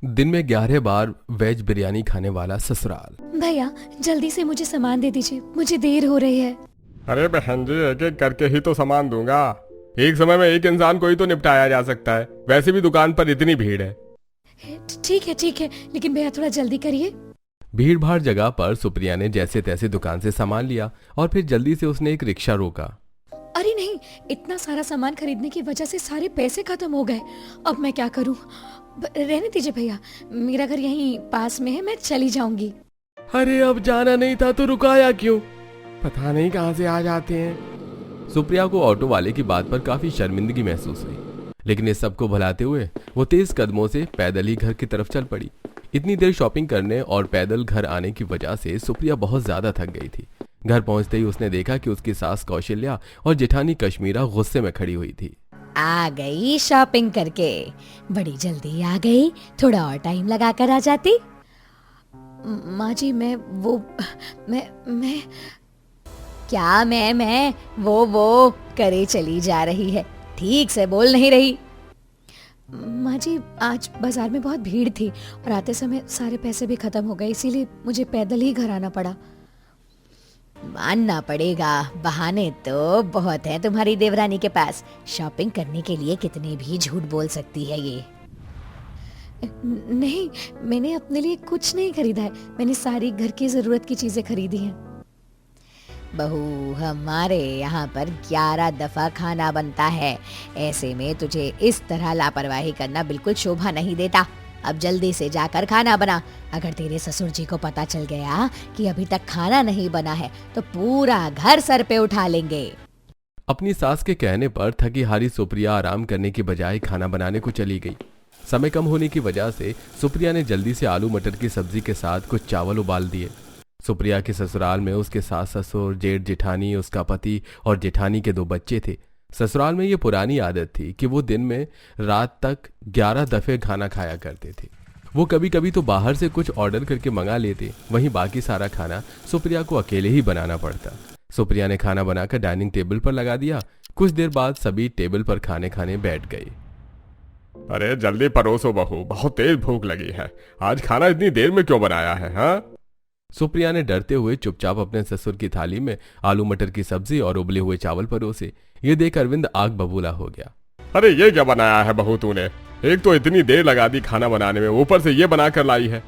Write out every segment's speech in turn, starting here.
दिन में 11 बार वेज बिरयानी खाने वाला ससुराल। भैया जल्दी से मुझे सामान दे दीजिए, मुझे देर हो रही है। अरे बहन जी, एक एक करके ही तो सामान दूंगा। एक समय में एक इंसान को ही तो निपटाया जा सकता है। वैसे भी दुकान पर इतनी भीड़ है। ठीक है, लेकिन भैया थोड़ा जल्दी करिए। भीड़ भाड़ जगह पर सुप्रिया ने जैसे तैसे दुकान से सामान लिया और फिर जल्दी से उसने एक रिक्शा रोका। अरे नहीं, इतना सारा सामान खरीदने की वजह से सारे पैसे खत्म हो गए। अब मैं क्या करूं? रहने दीजिए भैया, मेरा घर यहीं पास में है, मैं चली जाऊंगी। अरे अब जाना नहीं था तो रुकाया क्यों? पता नहीं कहाँ से आ जाते हैं। सुप्रिया को ऑटो वाले की बात पर काफी शर्मिंदगी महसूस हुई, लेकिन इस सबको भुलाते हुए वो तेज कदमों से पैदल ही घर की तरफ चल पड़ी। इतनी देर शॉपिंग करने और पैदल घर आने की वजह से सुप्रिया बहुत ज्यादा थक गई थी। घर पहुंचते ही उसने देखा कि उसकी सास कौशल्या और जेठानी कश्मीरा गुस्से में खड़ी हुई थी। आ गई शॉपिंग करके, बड़ी जल्दी आ गई, थोड़ा और टाइम लगा कर आ जाती। माँ जी मैं क्या मैं वो करे चली जा रही है, ठीक से बोल नहीं रही। माँ जी आज बाजार में बहुत भीड़ थी और आते समय सारे पैसे भी खत्म हो गए, इसीलिए मुझे पैदल ही घर आना पड़ा। मानना पड़ेगा, बहाने तो बहुत हैं तुम्हारी देवरानी के पास। शॉपिंग करने के लिए कितने भी झूठ बोल सकती है ये। नहीं, मैंने अपने लिए कुछ नहीं खरीदा है, मैंने सारी घर की जरूरत की चीजें खरीदी हैं। बहू, हमारे यहाँ पर 11 दफा खाना बनता है, ऐसे में तुझे इस तरह लापरवाही करना बिल्कुल शोभा नहीं देता। अब जल्दी से जाकर खाना बना। अगर तेरे ससुर जी को पता चल गया कि अभी तक खाना नहीं बना है तो पूरा घर सर पे उठा लेंगे। अपनी सास के कहने पर थकी हारी सुप्रिया आराम करने की बजाय खाना बनाने को चली गई। समय कम होने की वजह से सुप्रिया ने जल्दी से आलू मटर की सब्जी के साथ कुछ चावल उबाल दिए। सुप्रिया के ससुराल में उसके सास ससुर, जेठ जेठानी, उसका पति और जेठानी के 2 बच्चे थे। ससुराल में ये पुरानी आदत थी कि वो दिन में रात तक 11 दफे खाना खाया करते थे। वो कभी कभी तो बाहर से कुछ ऑर्डर करके मंगा लेते, वहीं बाकी सारा खाना सुप्रिया को अकेले ही बनाना पड़ता। सुप्रिया ने खाना बनाकर डाइनिंग टेबल पर लगा दिया। कुछ देर बाद सभी टेबल पर खाने खाने बैठ गए। अरे जल्दी परोसो बहू, बहुत तेज भूख लगी है। आज खाना इतनी देर में क्यों बनाया है? हाँ, सुप्रिया ने डरते हुए चुपचाप अपने ससुर की थाली में आलू मटर की सब्जी और उबले हुए चावल परोसे। ये देख अरविंद आग बबूला हो गया। अरे ये क्या बनाया है बहू तूने? एक तो इतनी देर लगा दी खाना बनाने में, ऊपर से ये बना कर लाई है।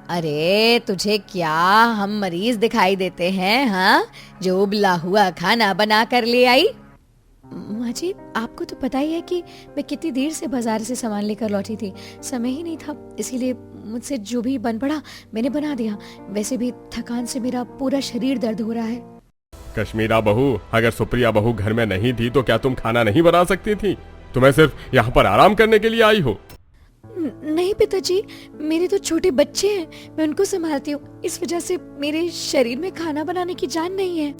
अरे तुझे क्या हम मरीज दिखाई देते हैं? हाँ, जो उबला हुआ खाना बना कर ले आई। माँ जी आपको तो पता ही है कि मैं कितनी देर से बाजार से सामान लेकर लौटी थी, समय ही नहीं था, इसीलिए मुझसे जो भी बन पड़ा मैंने बना दिया। वैसे भी थकान से मेरा पूरा शरीर दर्द हो रहा है। कश्मीरा बहू, अगर सुप्रिया बहू घर में नहीं थी तो क्या तुम खाना नहीं बना सकती थी? तुम्हें सिर्फ यहाँ पर आराम करने के लिए आई हो? नहीं पिताजी, मेरे तो छोटे बच्चे हैं, मैं उनको संभालती हूँ, इस वजह से मेरे शरीर में खाना बनाने की जान नहीं है।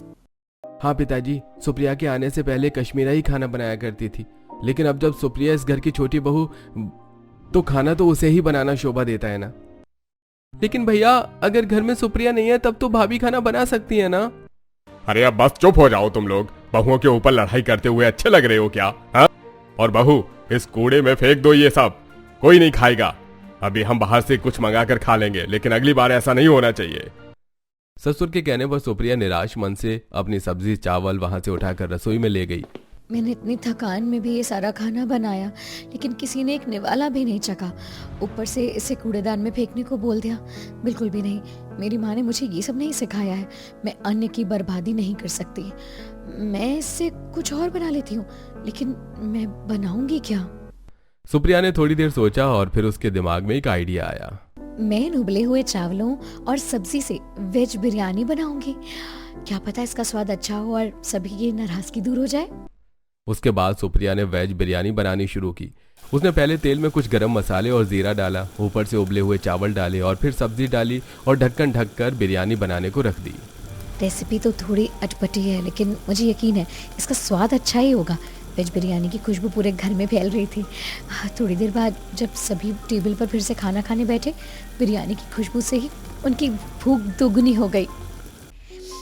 हाँ पिताजी, सुप्रिया के आने से पहले कश्मीरा ही खाना बनाया करती थी, लेकिन अब जब सुप्रिया इस घर की छोटी बहू तो खाना तो उसे ही बनाना शोभा देता है ना। लेकिन भैया अगर घर में सुप्रिया नहीं है तब तो भाभी खाना बना सकती है ना। अरे अब बस चुप हो जाओ तुम लोग। बहुओं के ऊपर लड़ाई करते हुए अच्छे लग रहे हो क्या? हाँ? और बहू, इस कूड़े में फेंक दो ये सब, कोई नहीं खाएगा। अभी हम बाहर से कुछ मंगा कर खा लेंगे, लेकिन अगली बार ऐसा नहीं होना चाहिए। ससुर के कहने पर सुप्रिया निराश मन से अपनी सब्जी चावल वहां से उठाकर रसोई में ले गई। मैंने इतनी थकान में भी ये सारा खाना बनाया, लेकिन किसी ने एक निवाला भी नहीं चखा। ऊपर से इसे कूड़ेदान में फेंकने को बोल दिया। बिल्कुल भी नहीं, मेरी माँ ने मुझे ये सब नहीं सिखाया है। मैं अन्न की बर्बादी नहीं कर सकती। मैं इससे कुछ और बना लेती हूँ, लेकिन मैं बनाऊंगी क्या? सुप्रिया ने थोड़ी देर सोचा और फिर उसके दिमाग में एक आइडिया आया। मैं इन उबले हुए चावलों और सब्जी से वेज बिरयानी बनाऊंगी। क्या पता इसका स्वाद अच्छा हो और सभी की नाराजगी दूर हो जाए। उसके बाद सुप्रिया ने वेज बिरयानी बनानी शुरू की। उसने पहले तेल में कुछ गरम मसाले और जीरा डाला, ऊपर से उबले हुए चावल डाले और फिर सब्जी डाली और ढक्कन ढककर बिरयानी बनाने को रख दी। रेसिपी तो थोड़ी अटपटी है, लेकिन मुझे यकीन है इसका स्वाद अच्छा ही होगा। वेज बिरयानी की खुशबू पूरे घर में फैल रही थी। थोड़ी देर बाद जब सभी टेबल पर फिर से खाना खाने बैठे, बिरयानी की खुशबू से ही उनकी भूख दोगुनी हो गई।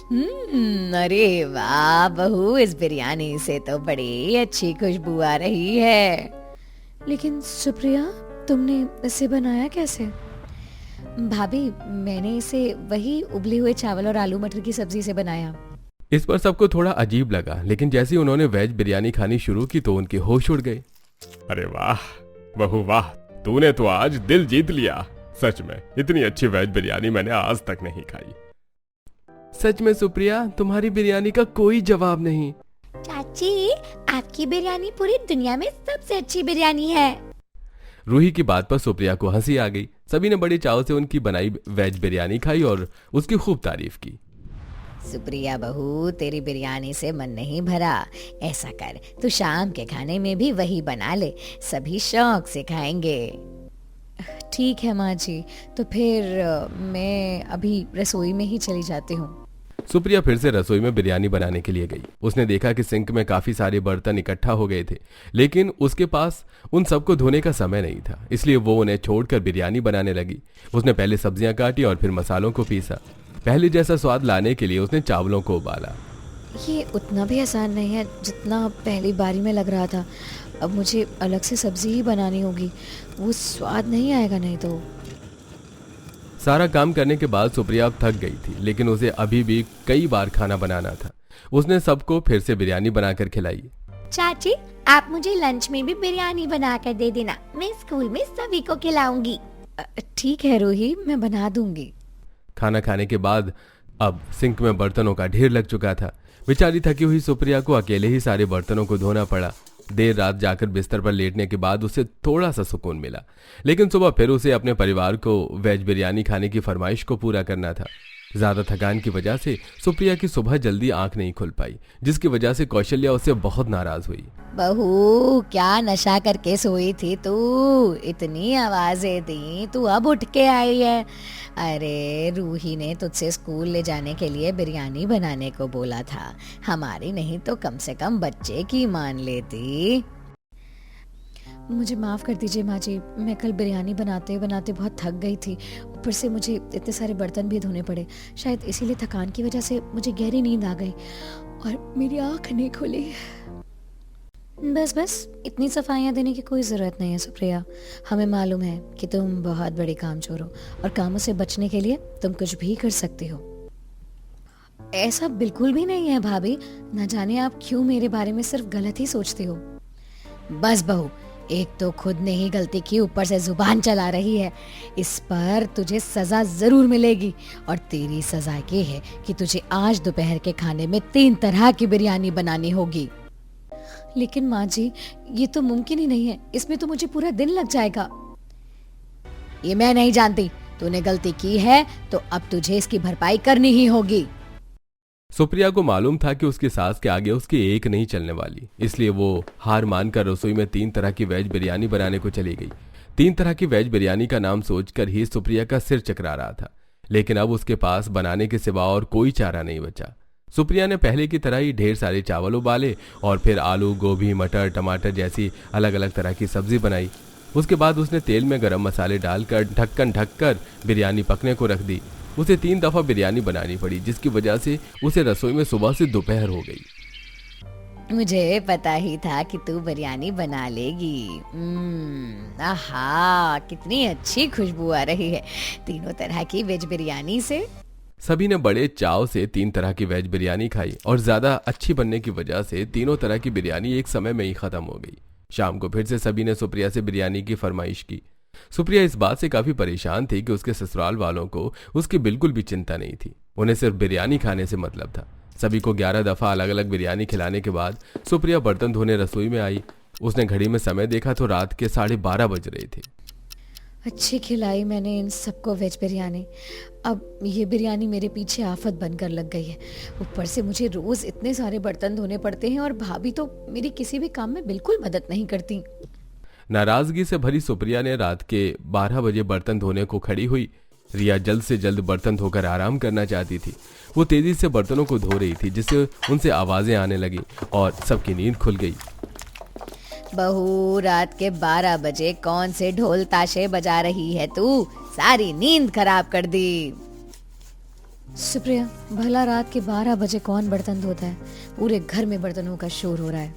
अरे वाह बहू, इस बिरयानी से तो बड़ी अच्छी खुशबू आ रही है। लेकिन सुप्रिया, तुमने इसे बनाया कैसे? भाभी, मैंने इसे वही उबले हुए चावल और आलू मटर की सब्जी से बनाया। इस पर सबको थोड़ा अजीब लगा, लेकिन जैसे ही उन्होंने वेज बिरयानी खानी शुरू की तो उनके होश उड़ गए। अरे वाह बहू वाह, तूने तो आज दिल जीत लिया। सच में इतनी अच्छी वेज बिरयानी मैंने आज तक नहीं खाई। सच में सुप्रिया, तुम्हारी बिरयानी का कोई जवाब नहीं। चाची, आपकी बिरयानी पूरी दुनिया में सबसे अच्छी बिरयानी है। रूही की बात पर सुप्रिया को हंसी आ गई। सभी ने बड़े चाव से उनकी बनाई वेज बिरयानी खाई और उसकी खूब तारीफ की। सुप्रिया बहू, तेरी बिरयानी से मन नहीं भरा। ऐसा कर, तू शाम के खाने में भी वही बना ले, सभी शौक से खाएंगे। ठीक है माँ जी, तो फिर मैं अभी रसोई में ही चली जाती हूँ। सुप्रिया फिर से रसोई में बिरयानी बनाने के लिए गई। उसने देखा कि सिंक में काफी सारे बर्तन इकट्ठा हो गए थे, लेकिन उसके पास उन सबको धोने का समय नहीं था, इसलिए वो उन्हें छोड़कर बिरयानी बनाने लगी। उसने पहले सब्जियां काटी और फिर मसालों को पीसा। पहले जैसा स्वाद लाने के लिए उसने चावलों को उबाला। ये उतना भी आसान नहीं है जितना पहली बारी में लग रहा था। अब मुझे अलग से सब्जी ही बनानी होगी, वो स्वाद नहीं आएगा नहीं तो। सारा काम करने के बाद सुप्रिया अब थक गई थी, लेकिन उसे अभी भी कई बार खाना बनाना था। उसने सबको फिर से बिरयानी बनाकर खिलाई। चाची, आप मुझे लंच में भी बिरयानी बनाकर दे देना, मैं स्कूल में सभी को खिलाऊंगी। ठीक है रूही, मैं बना दूंगी। खाना खाने के बाद अब सिंक में बर्तनों का ढेर लग चुका था। बेचारी थकी हुई सुप्रिया को अकेले ही सारे बर्तनों को धोना पड़ा। देर रात जाकर बिस्तर पर लेटने के बाद उसे थोड़ा सा सुकून मिला, लेकिन सुबह फिर उसे अपने परिवार को वेज बिरयानी खाने की फरमाइश को पूरा करना था। ज्यादा थकान की वजह से सुप्रिया की सुबह जल्दी आंख नहीं खुल पाई, जिसकी वजह से कौशल्या उससे बहुत नाराज हुई। बहू, क्या नशा करके सोई थी तू? इतनी आवाजें दी, तू अब उठ के आई है। अरे रूही ने तुझसे स्कूल ले जाने के लिए बिरयानी बनाने को बोला था, हमारी नहीं तो कम से कम बच्चे की मान लेती। मुझे माफ़ कर दीजिए माँ जी, मैं कल बिरयानी बनाते बनाते बहुत थक गई थी। ऊपर से मुझे इतने सारे बर्तन भी धोने पड़े। शायद इसीलिए थकान की वजह से मुझे गहरी नींद आ गई और मेरी आँख नहीं खुली। बस इतनी सफाइयाँ देने की कोई ज़रूरत नहीं है सुप्रिया। हमें मालूम है कि तुम बहुत बड़ी कामचोर हो और कामों से बचने के लिए तुम कुछ भी कर सकती हो। ऐसा बिल्कुल भी नहीं है भाभी, न जाने आप क्यों मेरे बारे में सिर्फ गलत ही सोचती हो। बस बहू, एक तो खुद ने ही गलती की, ऊपर से जुबान चला रही है। इस पर तुझे सजा जरूर मिलेगी और तेरी सजा ये है कि तुझे आज दोपहर के खाने में 3 तरह की बिरयानी बनानी होगी। लेकिन माँ जी, ये तो मुमकिन ही नहीं है, इसमें तो मुझे पूरा दिन लग जाएगा। ये मैं नहीं जानती, तूने गलती की है तो अब तुझे इसकी भरपाई करनी ही होगी। सुप्रिया को मालूम था कि उसकी सास के आगे उसकी एक नहीं चलने वाली, इसलिए वो हार मानकर रसोई में 3 तरह की वेज बिरयानी बनाने को चली गई। 3 तरह की वेज बिरयानी का नाम सोचकर ही सुप्रिया का सिर चकरा रहा था, लेकिन अब उसके पास बनाने के सिवा और कोई चारा नहीं बचा। सुप्रिया ने पहले की तरह ही ढेर सारे चावल उबाले और फिर आलू, गोभी, मटर, टमाटर जैसी अलग अलग तरह की सब्जी बनाई। उसके बाद उसने तेल में गरम मसाले डालकर ढक्कन ढककर बिरयानी पकने को रख दी। उसे 3 दफा बिरयानी बनानी पड़ी, जिसकी वजह से उसे रसोई में सुबह से दोपहर हो गई। मुझे पता ही था कि तू बिरयानी बना लेगी। आहा, कितनी अच्छी खुशबू आ रही है तीनों तरह की वेज बिरयानी से। सभी ने बड़े चाव से 3 तरह की वेज बिरयानी खाई और ज्यादा अच्छी बनने की वजह से तीनों तरह की बिरयानी एक समय में ही खत्म हो गई। शाम को फिर से सभी ने सुप्रिया से बिरयानी की फरमाइश की। सुप्रिया इस बात से काफी परेशान थी कि उसके ससुराल वालों को उसकी बिल्कुल भी चिंता नहीं थी, उन्हें सिर्फ बिरयानी खाने से मतलब था। सभी को 11 दफा अलग अलग बिरयानी खिलाने के बाद सुप्रिया बर्तन धोने रसोई में आई। उसने घड़ी में समय देखा तो रात के 12:30 बज रहे थे। अच्छी खिलाई मैंने इन सबको वेज बिरयानी, अब ये बिरयानी मेरे पीछे आफत बनकर लग गई है। ऊपर से मुझे रोज इतने सारे बर्तन धोने पड़ते हैं और भाभी तो मेरी किसी भी काम में बिल्कुल मदद नहीं करती। नाराजगी से भरी सुप्रिया ने रात के 12 बजे बर्तन धोने को खड़ी हुई। रिया जल्द से जल्द बर्तन धोकर आराम करना चाहती थी। वो तेजी से बर्तनों को धो रही थी, जिससे उनसे आवाजें आने लगी और सबकी नींद खुल गई। बहू, रात के 12 बजे कौन से ढोल ताशे बजा रही है तू? सारी नींद खराब कर दी। सुप्रिया, भला रात के 12 बजे कौन बर्तन धोता है? पूरे घर में बर्तनों का शोर हो रहा है।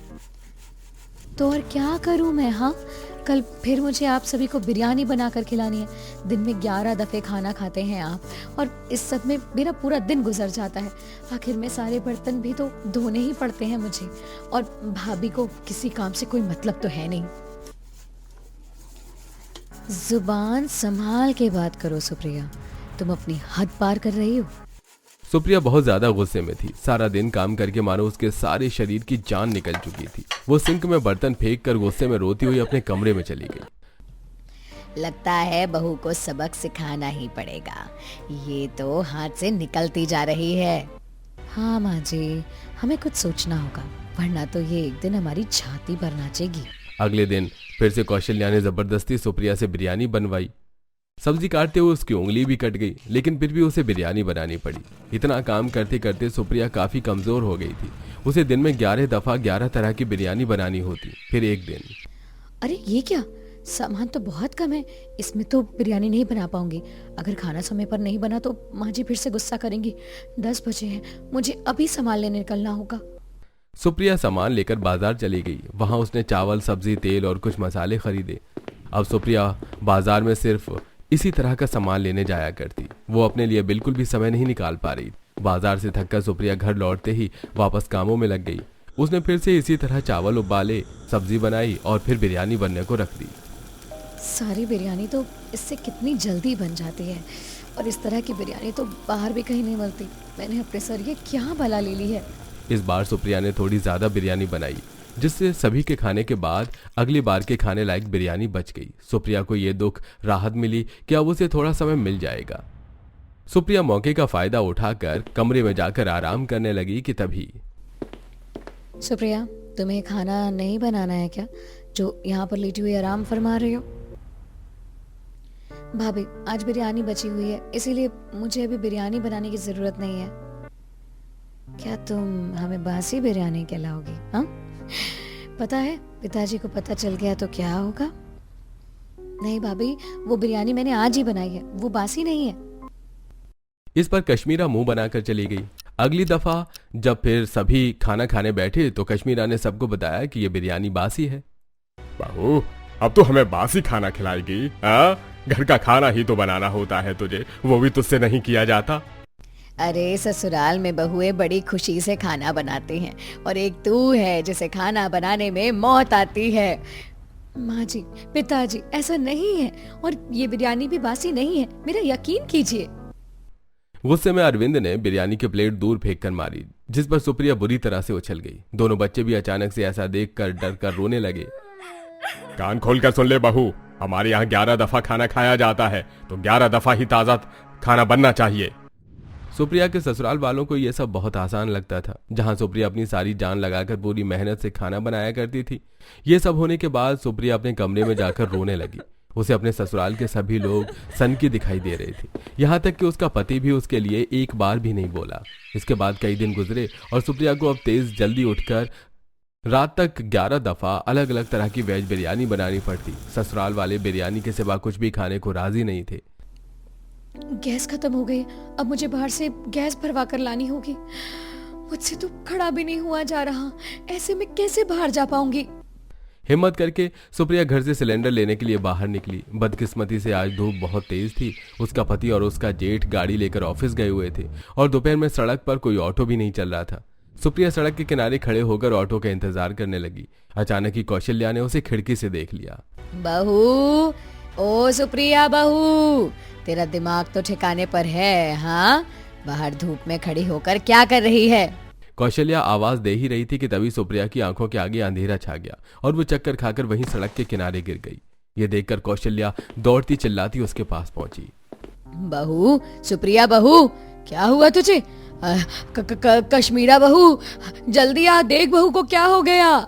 तो और क्या करूं मैं? हाँ, कल फिर मुझे आप सभी को बिरयानी बना कर खिलानी है। दिन में 11 दफे खाना खाते हैं आप, और इस सब में मेरा पूरा दिन गुजर जाता है। आखिर में सारे बर्तन भी तो धोने ही पड़ते हैं मुझे, और भाभी को किसी काम से कोई मतलब तो है नहीं। जुबान संभाल के बात करो सुप्रिया, तुम अपनी हद पार कर रही हो। सुप्रिया बहुत ज्यादा गुस्से में थी। सारा दिन काम करके मानो उसके सारे शरीर की जान निकल चुकी थी। वो सिंक में बर्तन फेंक कर गुस्से में रोती हुई अपने कमरे में चली गई। लगता है बहू को सबक सिखाना ही पड़ेगा, ये तो हाथ से निकलती जा रही है। हाँ माँ जी, हमें कुछ सोचना होगा, वरना तो ये एक दिन हमारी छाती पर नाचेगी। अगले दिन फिर से कौशल्या ने जबरदस्ती सुप्रिया से बिरयानी बनवाई। सब्जी काटते हुए उसकी उंगली भी कट गई, लेकिन फिर भी उसे बिरयानी बनानी पड़ी। इतना काम करते करते सुप्रिया काफी कमजोर हो गई थी। उसे दिन में 11 दफा 11 तरह की बिरयानी बनानी होती। फिर एक दिन, अरे ये क्या, सामान तो बहुत कम है, इसमें तो बिरयानी नहीं बना पाऊंगी। अगर खाना समय पर नहीं बना तो माँ जी फिर से गुस्सा करेंगी। 10 बजे हैं, मुझे अभी सामान लेने निकलना होगा। सुप्रिया सामान लेकर बाजार चली गई। वहां उसने चावल, सब्जी, तेल और कुछ मसाले खरीदे। अब सुप्रिया बाजार में सिर्फ इसी तरह का सामान लेने जाया करती। वो अपने लिए बिल्कुल भी समय नहीं निकाल पा रही। बाजार से थककर सुप्रिया घर लौटते ही वापस कामों में लग गई। उसने फिर से इसी तरह चावल उबाले, सब्जी बनाई और फिर बिरयानी बनने को रख दी। सारी बिरयानी तो इससे कितनी जल्दी बन जाती है, और इस तरह की बिरयानी तो बाहर भी कहीं नहीं मिलती। मैंने अपने सर ये क्या बला ले ली है। इस बार सुप्रिया ने थोड़ी ज्यादा बिरयानी बनाई, जिससे सभी के खाने के बाद अगली बार के खाने लायक बिरयानी बच गई। सुप्रिया को यह दुख राहत मिली कि अब उसे थोड़ा समय मिल जाएगा। सुप्रिया मौके का फायदा उठाकर कमरे में जाकर आराम करने लगी कि तभी, सुप्रिया, तुम्हें खाना नहीं बनाना है क्या, जो यहाँ पर लेटी हुई आराम फरमा रही हो? भाभी, आज बिरयानी बची हुई है, इसीलिए मुझे अभी बिरयानी बनाने की जरूरत नहीं है। क्या तुम हमें बासी बिरयानी खिलाओगी? हाँ, पता है पिताजी को पता चल गया तो क्या होगा? नहीं भाभी, वो बिरयानी मैंने आज ही बनाई है, वो बासी नहीं है। इस पर कश्मीरा मुंह बनाकर चली गई। अगली दफा जब फिर सभी खाना खाने बैठे तो कश्मीरा ने सबको बताया कि यह बिरयानी बासी है। बहू, अब तो हमें बासी खाना खिलाएगी? हाँ, घर का खाना ही तो बनाना होता है तुझे, वो भी तुझसे नहीं किया जाता। अरे ससुराल में बहुएं बड़ी खुशी से खाना बनाती हैं, और एक तू है जिसे खाना बनाने में मौत आती है। माँ जी, पिताजी, ऐसा नहीं है, और ये बिरयानी भी बासी नहीं है, मेरा यकीन कीजिए। गुस्से में अरविंद ने बिरयानी की प्लेट दूर फेंक कर मारी, जिस पर सुप्रिया बुरी तरह से उछल गई। दोनों बच्चे भी अचानक से ऐसा देखकर डर कर रोने लगे। कान खोलकर सुन ले बहू, हमारे यहाँ 11 दफा खाना खाया जाता है, तो 11 दफा ही ताजा खाना बनना चाहिए। सुप्रिया के ससुराल वालों को यह सब बहुत आसान लगता था। जहां सुप्रिया अपनी सारी जान लगाकर पूरी मेहनत से खाना बनाया करती थी, ये सब होने के बाद सुप्रिया अपने कमरे में जाकर रोने लगी। उसे अपने ससुराल के सभी लोग सनकी दिखाई दे रहे थे, यहाँ तक कि उसका पति भी उसके लिए एक बार भी नहीं बोला। इसके बाद कई दिन गुजरे और सुप्रिया को अब तेज जल्दी उठकर रात तक 11 दफा अलग अलग तरह की वेज बिरयानी बनानी पड़ती। ससुराल वाले बिरयानी के सिवा कुछ भी खाने को राजी नहीं थे। गैस खत्म हो गई, अब मुझे बाहर से गैस भरवा कर लानी होगी। मुझसे तो खड़ा भी नहीं हुआ जा रहा, ऐसे में कैसे बाहर जा पाऊंगी? हिम्मत करके सुप्रिया घर से सिलेंडर लेने के लिए बाहर निकली। बदकिस्मती से आज धूप बहुत तेज थी। उसका पति और उसका जेठ गाड़ी लेकर ऑफिस गए हुए थे और दोपहर में सड़क पर कोई ऑटो भी नहीं चल रहा था। सुप्रिया सड़क के किनारे खड़े होकर ऑटो का इंतजार करने लगी। अचानक ही कौशल्या ने उसे खिड़की से देख लिया। बहू, ओ सुप्रिया बहू, तेरा दिमाग तो ठिकाने पर है? हाँ, बाहर धूप में खड़ी होकर क्या कर रही है? कौशल्या आवाज दे ही रही थी कि तभी सुप्रिया की आंखों के आगे अंधेरा छा गया और वो चक्कर खाकर वहीं सड़क के किनारे गिर गई। ये देखकर कौशल्या दौड़ती चिल्लाती उसके पास पहुंची। बहू, सुप्रिया बहू, क्या हुआ तुझे? कश्मीरा बहू, जल्दी आ, देख बहू को क्या हो गया।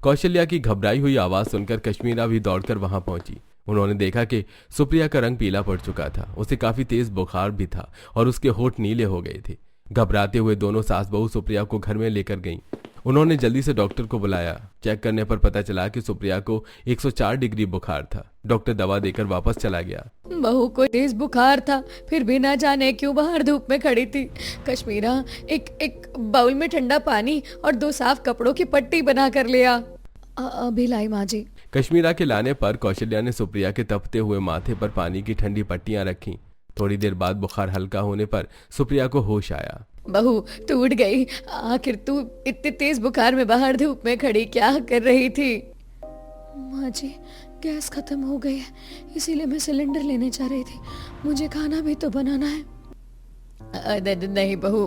कौशल्या की घबराई हुई आवाज सुनकर कश्मीरा भी दौड़कर वहां पहुंची। उन्होंने देखा कि सुप्रिया का रंग पीला पड़ चुका था, उसे काफी तेज बुखार भी था और उसके होठ नीले हो गए थे। घबराते हुए दोनों सास बहू सुप्रिया को घर में लेकर गईं। उन्होंने जल्दी से डॉक्टर को बुलाया। चेक करने पर पता चला कि सुप्रिया को 104 डिग्री बुखार था। डॉक्टर दवा देकर वापस चला गया। बहू को तेज बुखार था, फिर भी ना जाने क्यों बाहर धूप में खड़ी थी। कश्मीरा, एक बाउल में ठंडा पानी और 2 साफ कपड़ों की पट्टी बना कर लिया। अभी लाई माँ जी। कश्मीरा के लाने पर कौशल्या ने सुप्रिया के तपते हुए माथे पर पानी की ठंडी पट्टियां रखी। थोड़ी देर बाद बुखार हल्का होने पर सुप्रिया को होश आया। बहू तू उठ गई? आखिर तू इतने तेज बुखार में बाहर धूप में खड़ी क्या कर रही थी? माँ जी, गैस खत्म हो गई है, इसीलिए मैं सिलेंडर लेने जा रही थी। मुझे खाना भी तो बनाना है। नहीं बहू,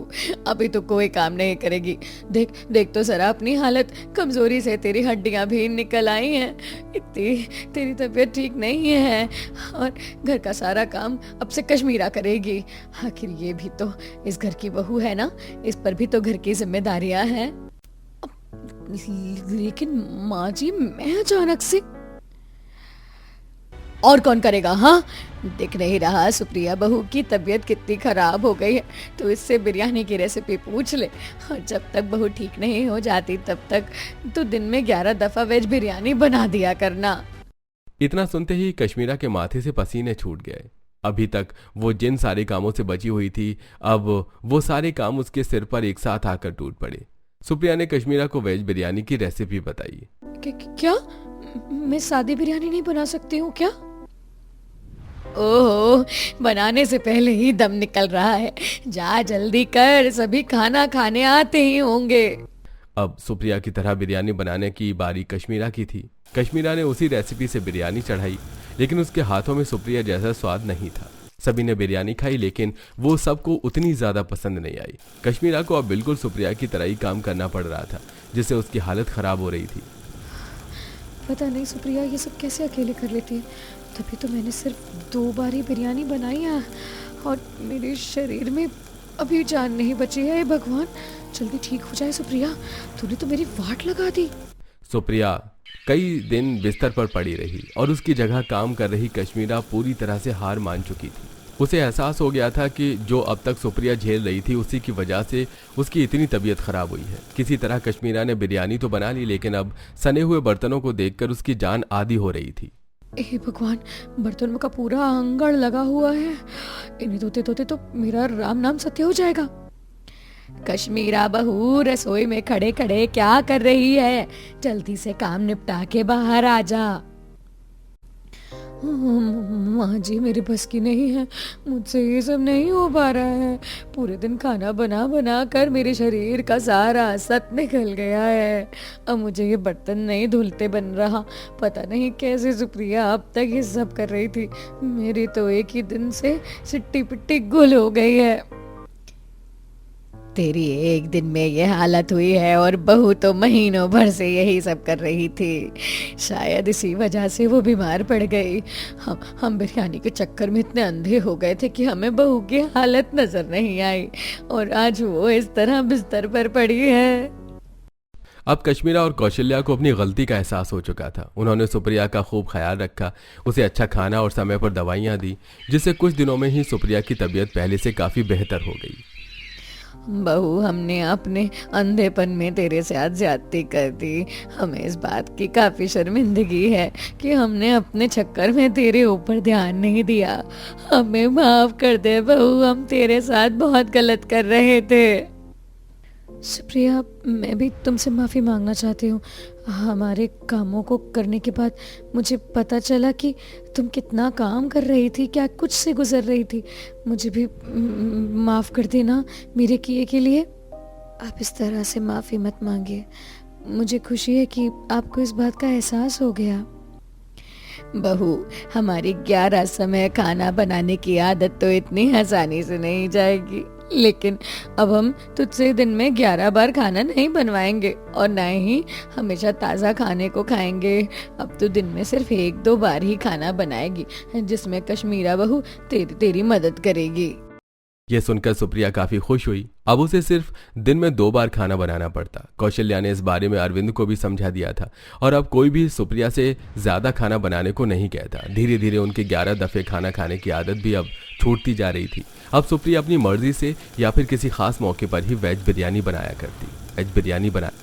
अभी तो कोई काम नहीं करेगी। देख देख तो जरा अपनी हालत, कमजोरी से तेरी हड्डियां भी निकल आई हैं। इतनी तेरी तबीयत ठीक नहीं है और घर का सारा काम अब से कश्मीरा करेगी। आखिर ये भी तो इस घर की बहू है ना, इस पर भी तो घर की जिम्मेदारियां हैं। लेकिन माँ जी, मैं अचानक से और कौन करेगा? हाँ, दिख नहीं रहा सुप्रिया बहू की तबीयत कितनी खराब हो गई है, तो इससे बिरयानी की रेसिपी पूछ ले। और जब तक बहू ठीक नहीं हो जाती तब तक तो दिन में 11 दफा वेज बिरयानी बना दिया करना। इतना सुनते ही कश्मीरा के माथे से पसीने छूट गए। अभी तक वो जिन सारे कामों से बची हुई थी, अब वो सारे काम उसके सिर पर एक साथ आकर टूट पड़े। सुप्रिया ने कश्मीरा को वेज बिरयानी की रेसिपी बताई। क्या मैं सादी बिरयानी नहीं बना सकती हूँ क्या? ओहो, बनाने से पहले ही दम निकल रहा है। जा जल्दी कर, सभी खाना खाने आते ही होंगे। अब सुप्रिया की तरह बिरयानी बनाने की बारी कश्मीरा की थी। कश्मीरा ने उसी रेसिपी से बिरयानी चढ़ाई, लेकिन उसके हाथों में सुप्रिया जैसा स्वाद नहीं था। सभी ने बिरयानी खाई, लेकिन वो सबको उतनी ज्यादा पसंद नहीं आई। कश्मीरा को अब बिल्कुल सुप्रिया की तरह ही काम करना पड़ रहा था, जिससे उसकी हालत खराब हो रही थी। पता नहीं सुप्रिया ये सब कैसे अकेले कर लेती है। तभी तो मैंने सिर्फ 2 बार ही बिरयानी बनाई है और मेरे शरीर में अभी जान नहीं बची है। भगवान, जल्दी ठीक हो जाए सुप्रिया, तूने तो मेरी वाट लगा दी। सुप्रिया कई दिन बिस्तर पर पड़ी रही और उसकी जगह काम कर रही कश्मीरा पूरी तरह से हार मान चुकी थी। उसे एहसास हो गया था कि जो अब तक सुप्रिया झेल रही थी, उसी की वजह से उसकी इतनी तबीयत खराब हुई है। किसी तरह कश्मीरा ने बिरयानी तो बना ली, लेकिन अब सने हुए बर्तनों को देखकर उसकी जान आधी हो रही थी। हे भगवान, बर्तनों का पूरा अंगड़ लगा हुआ है। इन्हें धोते धोते तो मेरा राम नाम सत्य हो जाएगा। कश्मीरा बहू, रसोई में खड़े खड़े क्या कर रही है? जल्दी से काम निपटा के बाहर आ जा। माँ जी, मेरे बस की नहीं है, मुझसे ये सब नहीं हो पा रहा है। पूरे दिन खाना बना बना कर मेरे शरीर का सारा सत निकल गया है। अब मुझे ये बर्तन नहीं धुलते बन रहा। पता नहीं कैसे सुप्रिया अब तक ये सब कर रही थी। मेरी तो एक ही दिन से सिट्टी पिट्टी गुल हो गई है। तेरी एक दिन में ये हालत हुई है और बहू तो महीनों भर से यही सब कर रही थी। शायद इसी वजह से वो बीमार पड़ गई। हम बिरयानी के चक्कर में इतने अंधे हो गए थे कि हमें बहू की हालत नजर नहीं आई और आज वो इस तरह बिस्तर पर पड़ी है। अब कश्मीरा और कौशल्या को अपनी गलती का एहसास हो चुका था। उन्होंने सुप्रिया का खूब ख्याल रखा, उसे अच्छा खाना और समय पर दवाइयाँ दी, जिससे कुछ दिनों में ही सुप्रिया की तबीयत पहले से काफी बेहतर हो गई। बहू, हमने अपने अंधेपन में तेरे साथ ज्यादती कर दी। हमें इस बात की काफी शर्मिंदगी है कि हमने अपने चक्कर में तेरे ऊपर ध्यान नहीं दिया। हमें माफ कर दे बहू, हम तेरे साथ बहुत गलत कर रहे थे। सुप्रिया, मैं भी तुमसे माफ़ी मांगना चाहती हूँ। हमारे कामों को करने के बाद मुझे पता चला कि तुम कितना काम कर रही थी, क्या कुछ से गुजर रही थी। मुझे भी माफ़ कर देना मेरे किए के लिए। आप इस तरह से माफ़ी मत मांगिए। मुझे खुशी है कि आपको इस बात का एहसास हो गया। बहू, हमारी 11 समय खाना बनाने की आदत तो इतनी आसानी से नहीं जाएगी, लेकिन अब हम तुझसे दिन में 11 बार खाना नहीं बनवाएंगे और न ही हमेशा ताज़ा खाने को खाएंगे। अब तो दिन में सिर्फ 1-2 बार ही खाना बनाएगी, जिसमें कश्मीरा बहू तेरी मदद करेगी। यह सुनकर सुप्रिया काफी खुश हुई। अब उसे सिर्फ दिन में 2 बार खाना बनाना पड़ता। कौशल्या ने इस बारे में अरविंद को भी समझा दिया था और अब कोई भी सुप्रिया से ज्यादा खाना बनाने को नहीं कहता। धीरे धीरे उनके 11 दफे खाना खाने की आदत भी अब छूटती जा रही थी। अब सुप्रिया अपनी मर्जी से या फिर किसी खास मौके पर ही वेज बिरयानी बनाया करती। वेज बिरयानी बना